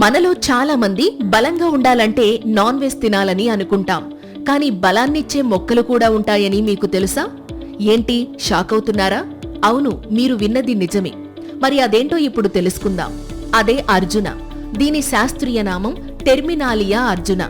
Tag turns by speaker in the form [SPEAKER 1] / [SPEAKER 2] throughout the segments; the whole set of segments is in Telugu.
[SPEAKER 1] మనలో చాలా మంది బలంగా ఉండాలంటే నాన్ వెజ్ తినాలని అనుకుంటాం. కానీ బలాన్నిచ్చే మొక్కలు కూడా ఉంటాయని మీకు తెలుసా? ఏంటి, షాక్ అవుతున్నారా? అవును, మీరు విన్నది నిజమే. మరి అదేంటో ఇప్పుడు తెలుసుకుందాం. అదే అర్జున. దీని శాస్త్రీయ నామం టెర్మినాలియా అర్జున.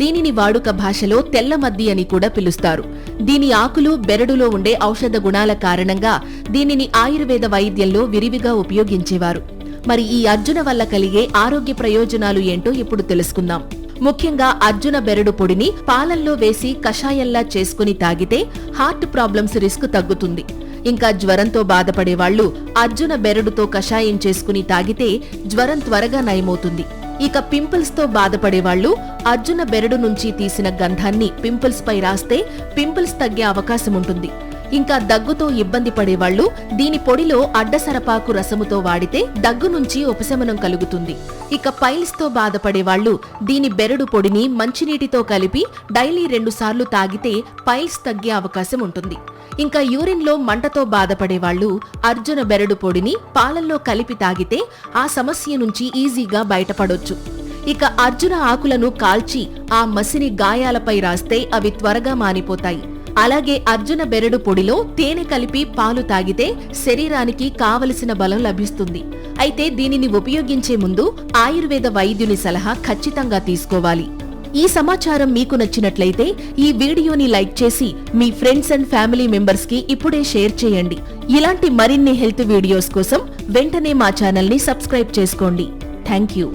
[SPEAKER 1] దీనిని వాడుక భాషలో తెల్లమద్ది అని కూడా పిలుస్తారు. దీని ఆకులు బెరడులో ఉండే ఔషధ గుణాల కారణంగా దీనిని ఆయుర్వేద వైద్యంలో విరివిగా ఉపయోగించేవారు. మరి ఈ అర్జున వల్ల కలిగే ఆరోగ్య ప్రయోజనాలు ఏంటో ఇప్పుడు తెలుసుకుందాం. ముఖ్యంగా అర్జున బెరడు పొడిని పాలల్లో వేసి కషాయంలా చేసుకుని తాగితే హార్ట్ ప్రాబ్లమ్స్ రిస్క్ తగ్గుతుంది. ఇంకా జ్వరంతో బాధపడే వాళ్లు అర్జున బెరడుతో కషాయం చేసుకుని తాగితే జ్వరం త్వరగా నయమవుతుంది. ఇక పింపుల్స్ తో బాధపడేవాళ్లు అర్జున బెరడు నుంచి తీసిన గంధాన్ని పింపుల్స్ పై రాస్తే పింపుల్స్ తగ్గే అవకాశం ఉంటుంది. ఇంకా దగ్గుతో ఇబ్బంది పడేవాళ్లు దీని పొడిలో అడ్డసరపాకు రసముతో వాడితే దగ్గు నుంచి ఉపశమనం కలుగుతుంది. ఇక పైల్స్ తో బాధపడేవాళ్లు దీని బెరడు పొడిని మంచినీటితో కలిపి డైలీ 2 సార్లు తాగితే పైల్స్ తగ్గే అవకాశం ఉంటుంది. ఇంకా యూరిన్ లో మంటతో బాధపడేవాళ్లు అర్జున బెరడు పొడిని పాలల్లో కలిపి తాగితే ఆ సమస్య నుంచి ఈజీగా బయటపడొచ్చు. ఇక అర్జున ఆకులను కాల్చి ఆ మసిని గాయాలపై రాస్తే అవి త్వరగా మానిపోతాయి. అలాగే అర్జున బెరడు పొడిలో తేనె కలిపి పాలు తాగితే శరీరానికి కావలసిన బలం లభిస్తుంది. అయితే దీనిని ఉపయోగించే ముందు ఆయుర్వేద వైద్యుని సలహా ఖచ్చితంగా తీసుకోవాలి. ఈ సమాచారం మీకు నచ్చినట్లయితే ఈ వీడియోని లైక్ చేసి మీ ఫ్రెండ్స్ అండ్ ఫ్యామిలీ మెంబర్స్ కి ఇప్పుడే షేర్ చేయండి. ఇలాంటి మరిన్ని హెల్త్ వీడియోస్ కోసం వెంటనే మా ఛానల్ ని సబ్స్క్రైబ్ చేసుకోండి. Thank you.